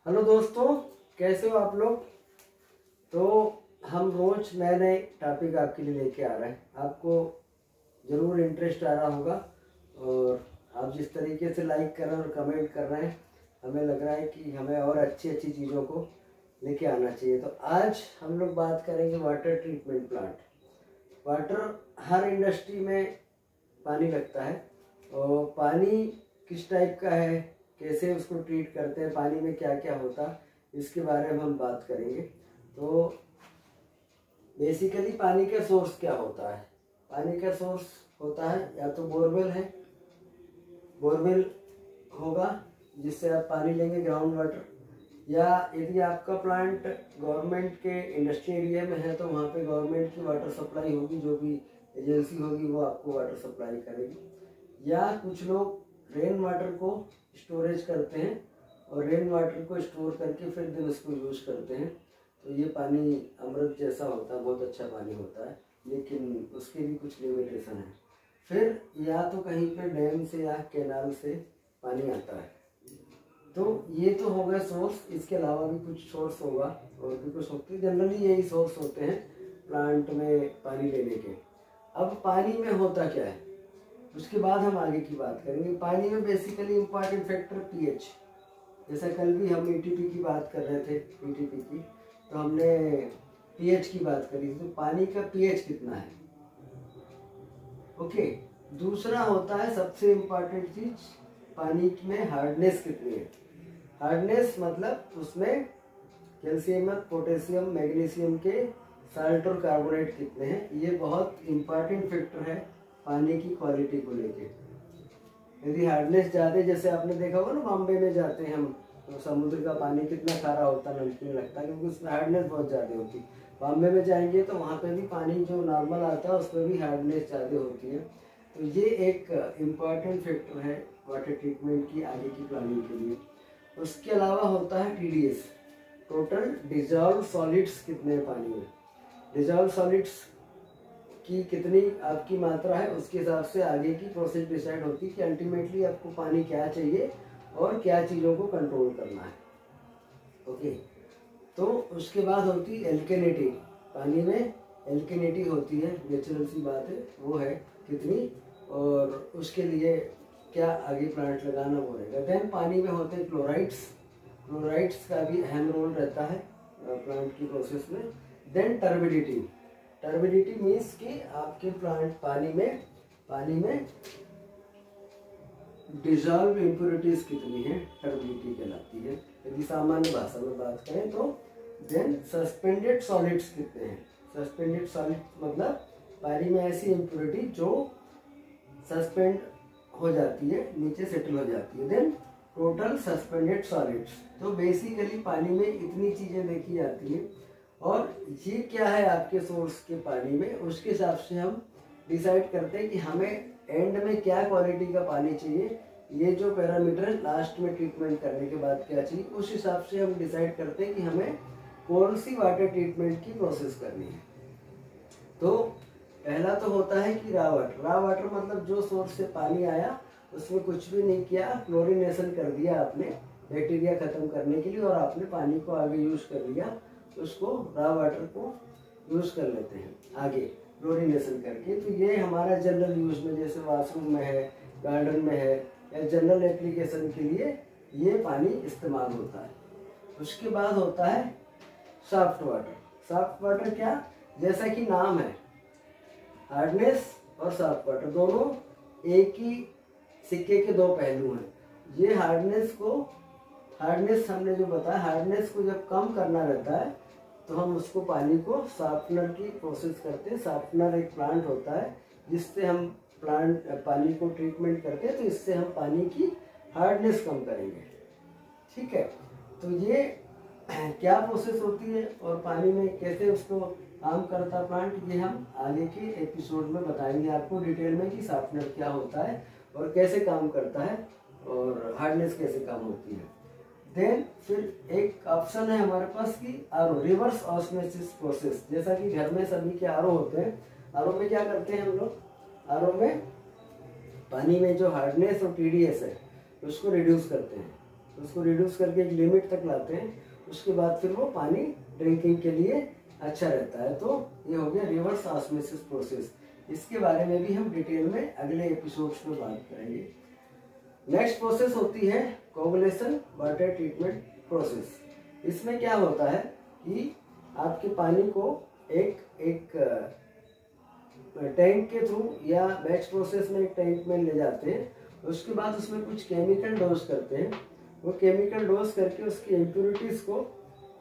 Hello दोस्तों, कैसे हो आप लोग। तो हम रोज नए नए टॉपिक आपके लिए लेके आ रहे हैं। आपको ज़रूर इंटरेस्ट आ रहा होगा और आप जिस तरीके से लाइक कर रहे हैं और कमेंट कर रहे हैं, हमें लग रहा है कि हमें और अच्छी अच्छी चीज़ों को लेके आना चाहिए। तो आज हम लोग बात करेंगे वाटर ट्रीटमेंट प्लांट। वाटर हर इंडस्ट्री में पानी लगता है और पानी किस टाइप का है, कैसे उसको ट्रीट करते हैं, पानी में क्या क्या होता है, इसके बारे में हम बात करेंगे। तो बेसिकली पानी का सोर्स क्या होता है। पानी का सोर्स होता है या तो बोरवेल है, बोरवेल होगा जिससे आप पानी लेंगे ग्राउंड वाटर, या यदि आपका प्लांट गवर्नमेंट के इंडस्ट्री एरिया में है तो वहाँ पे गवर्नमेंट की वाटर सप्लाई होगी, जो भी एजेंसी होगी वो आपको वाटर सप्लाई करेगी। या कुछ लोग रेन वाटर को स्टोरेज करते हैं और रेन वाटर को स्टोर करके फिर दिन उसको यूज़ करते हैं। तो ये पानी अमृत जैसा होता है, बहुत अच्छा पानी होता है, लेकिन उसके भी कुछ लिमिटेशन है। फिर या तो कहीं पे डैम से या कैनाल से पानी आता है। तो ये तो हो गया सोर्स, इसके अलावा भी कुछ सोर्स होगा और भी कुछ होते हैं। जनरली यही सोर्स होते हैं प्लांट में पानी लेने के। अब पानी में होता क्या है, उसके बाद हम आगे की बात करेंगे। पानी में बेसिकली इम्पॉर्टेंट फैक्टर पीएच। जैसा कल भी हम ईटीपी की बात कर रहे थे, ईटीपी की, तो हमने पीएच की बात करी। तो पानी का पीएच कितना है, ओके। दूसरा होता है सबसे इम्पॉर्टेंट चीज, पानी में हार्डनेस कितनी है। हार्डनेस मतलब उसमें कैल्शियम, पोटेशियम, मैग्नीशियम के साल्ट और कार्बोनेट कितने हैं। ये बहुत इम्पॉर्टेंट फैक्टर है पानी की क्वालिटी को लेके। यदि हार्डनेस ज़्यादा, जैसे आपने देखा होगा ना, बॉम्बे में जाते हैं हम तो समुद्र का पानी कितना खारा होता है, नमकीन लगता है, क्योंकि उसमें हार्डनेस बहुत ज़्यादा होती है। बॉम्बे में जाएंगे तो वहाँ पे भी पानी जो नॉर्मल आता है उसमें भी हार्डनेस ज़्यादा होती है। तो ये एक इम्पॉर्टेंट फैक्टर है वाटर ट्रीटमेंट की आगे की प्लानिंग के लिए। उसके अलावा होता है टीडीएस, टोटल डिजॉल्व सॉलिड्स कितने हैं पानी में। डिजॉल्व सॉलिड्स की कितनी आपकी मात्रा है, उसके हिसाब से आगे की प्रोसेस डिसाइड होती है कि अल्टीमेटली आपको पानी क्या चाहिए और क्या चीज़ों को कंट्रोल करना है, ओके। तो उसके बाद होती है एल्केनिटी। पानी में एल्केनिटी होती है, नेचुरल सी बात है, वो है कितनी, और उसके लिए क्या आगे प्लांट लगाना वो रहेगा। देन पानी में होते हैं क्लोराइड्स। क्लोराइड्स का भी अहम रोल रहता है प्लांट की प्रोसेस में। Then turbidity. टर्बिडिटी मीन्स कि आपके प्लांट पानी में डिजॉल्व इम्प्योरिटीज कितनी है, टर्बिडिटी कहलाती है। यदि सामान्य भाषा में बात करें तो देन सस्पेंडेड सॉलिड्स कितने हैं। सस्पेंडेड सॉलिड मतलब पानी में ऐसी इम्प्योरिटी जो सस्पेंड हो जाती है, नीचे सेटल हो जाती है। Then total suspended solids. तो बेसिकली पानी में इतनी चीज़ें देखी जाती हैं और ये क्या है आपके सोर्स के पानी में, उसके हिसाब से हम डिसाइड करते हैं कि हमें एंड में क्या क्वालिटी का पानी चाहिए। ये जो पैरामीटर लास्ट में ट्रीटमेंट करने के बाद क्या चाहिए, उस हिसाब से हम डिसाइड करते हैं कि हमें कौन सी वाटर ट्रीटमेंट की प्रोसेस करनी है। तो पहला तो होता है कि रा वाटर। रा वाटर मतलब जो सोर्स से पानी आया उसमें कुछ भी नहीं किया, क्लोरिनेशन कर दिया आपने बैक्टीरिया खत्म करने के लिए, और आपने पानी को आगे यूज कर लिया, उसको रा वाटर को यूज कर लेते हैं आगे क्लोरिनेशन करके। तो ये हमारा जनरल यूज में, जैसे वॉशरूम में है, गार्डन में है, या जनरल एप्लीकेशन के लिए ये पानी इस्तेमाल होता है। उसके बाद होता है सॉफ्ट वाटर। सॉफ्ट वाटर क्या, जैसा कि नाम है, हार्डनेस और सॉफ्ट वाटर दोनों एक ही सिक्के के दो पहलू हैं। ये हार्डनेस हमने जो बताया, हार्डनेस को जब कम करना रहता है तो हम उसको पानी को सॉफ्टनर की प्रोसेस करते हैं। सॉफ्टनर एक प्लांट होता है जिससे हम पानी को ट्रीटमेंट करते हैं, तो इससे हम पानी की हार्डनेस कम करेंगे, ठीक है। तो ये क्या प्रोसेस होती है और पानी में कैसे उसको काम करता है प्लांट, ये हम आगे के एपिसोड में बताएंगे आपको डिटेल में कि सॉफ्टनर क्या होता है और कैसे काम करता है और हार्डनेस कैसे काम होती है। देन फिर एक ऑप्शन है हमारे पास कि आरओ, रिवर्स ऑस्मोसिस प्रोसेस। जैसा कि घर में सभी के आरओ होते हैं, आरओ में क्या करते हैं हम लोग, आरओ में पानी में जो हार्डनेस और टीडीएस है उसको रिड्यूस करते हैं। उसको इसको रिड्यूस करके एक लिमिट तक लाते हैं, उसके बाद फिर वो पानी ड्रिंकिंग के लिए अच्छा रहता है। तो ये हो गया रिवर्स ऑस्मोसिस प्रोसेस। इसके बारे में भी हम डिटेल में अगले एपिसोड्स में बात करेंगे। नेक्स्ट प्रोसेस होती है कोगुलेशन वाटर ट्रीटमेंट प्रोसेस। इसमें क्या होता है कि आपके पानी को एक टैंक के थ्रू या बैच प्रोसेस में एक टैंक में ले जाते हैं, उसके बाद उसमें कुछ केमिकल डोज करते हैं। वो केमिकल डोज करके उसकी इम्प्योरिटीज़ को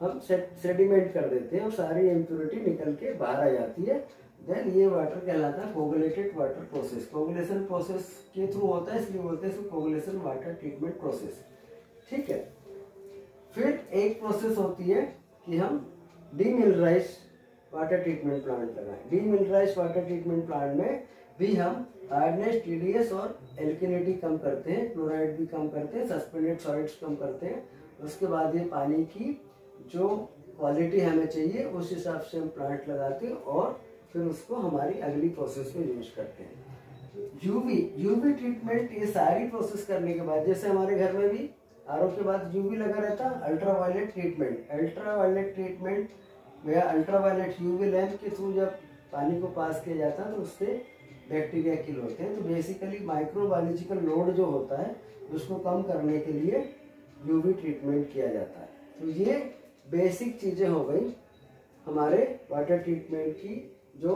हम सेडिमेंट कर देते हैं और सारी इम्प्योरिटी निकल के बाहर आ जाती है। देन ये वाटर कहलाता है coagulated water process. Coagulation process के थ्रू होता है, इसलिए बोलते हैं इसको कोगुलेशन वाटर ट्रीटमेंट प्रोसेस। ठीक है। फिर एक प्रोसेस होती है कि हम डीमिनरलाइज्ड वाटर ट्रीटमेंट प्लांट लगाएं। डीमिनरलाइज्ड वाटर ट्रीटमेंट प्लांट में भी हम हार्डनेस, टीडीएस और एल्किनिटी कम करते हैं, क्लोराइड भी कम करते हैं, सस्पेंडेड सॉलिड्स कम करते हैं। उसके बाद ये पानी की जो क्वालिटी हमें चाहिए उस हिसाब से हम प्लांट लगाते हैं और फिर उसको हमारी अगली प्रोसेस में यूज करते हैं। यूवी ट्रीटमेंट, ये सारी प्रोसेस करने के बाद, जैसे हमारे घर में भी आरओ के बाद यूवी लगा रहता है, अल्ट्रावायलेट ट्रीटमेंट। अल्ट्रावायलेट ट्रीटमेंट या अल्ट्रावायलेट यूवी लैंप के थ्रू जब पानी को पास किया जाता है तो उससे बैक्टीरिया किल होते हैं। तो बेसिकली माइक्रोबायोलॉजिकल लोड जो होता है उसको कम करने के लिए यूवी ट्रीटमेंट किया जाता है। तो ये बेसिक चीज़ें हो गई हमारे वाटर ट्रीटमेंट की जो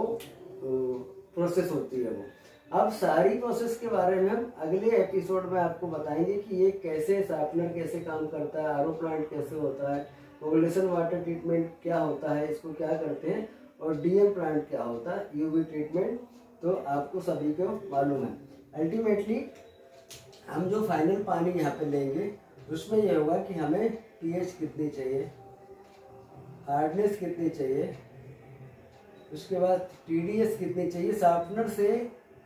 प्रोसेस होती है वो। अब सारी प्रोसेस के बारे में हम अगले एपिसोड में आपको बताएंगे कि ये कैसे, शार्पनर कैसे काम करता है, आरओ प्लांट कैसे होता है, कोगुलेशन वाटर ट्रीटमेंट क्या होता है, इसको क्या करते हैं, और डीएम प्लांट क्या होता है, यूवी ट्रीटमेंट। तो आपको सभी को मालूम है। अल्टीमेटली हम जो फाइनल पानी यहाँ पे लेंगे उसमें यह होगा कि हमें पीएच कितनी चाहिए, हार्डनेस कितनी चाहिए, उसके बाद टीडीएस कितनी चाहिए। शार्पनर से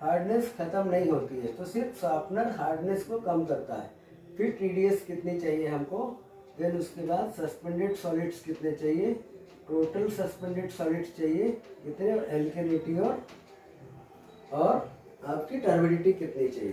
हार्डनेस खत्म नहीं होती है, तो सिर्फ शार्पनर हार्डनेस को कम करता है। फिर टीडीएस कितनी चाहिए हमको, देन उसके बाद सस्पेंडेड सॉलिड्स कितने चाहिए, टोटल सस्पेंडेड सॉलिड्स चाहिए कितने, और एल्कलिनिटी और आपकी टर्बिडिटी कितनी चाहिए।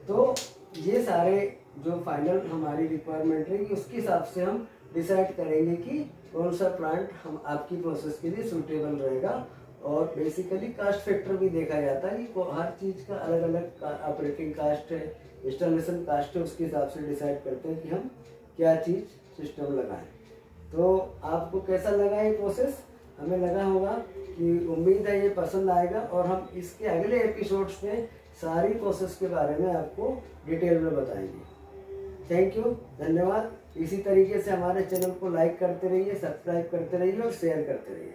तो ये सारे जो फाइनल हमारी रिक्वायरमेंट रहेगी उसके हिसाब से हम डिसाइड करेंगे कि कौन सा प्लांट हम आपकी प्रोसेस के लिए सूटेबल रहेगा। और बेसिकली कास्ट फैक्टर भी देखा जाता है कि हर चीज़ का अलग अलग ऑपरेटिंग कास्ट है, इंस्टॉलेशन कास्ट है, उसके हिसाब से डिसाइड करते हैं कि हम क्या चीज़ सिस्टम लगाएं। तो आपको कैसा लगा ये प्रोसेस, हमें लगा होगा कि उम्मीद है ये पसंद आएगा और हम इसके अगले एपिसोड्स में सारी प्रोसेस के बारे में आपको डिटेल में बताएंगे। थैंक यू, धन्यवाद। इसी तरीके से हमारे चैनल को लाइक करते रहिए, सब्सक्राइब करते रहिए और शेयर करते रहिए।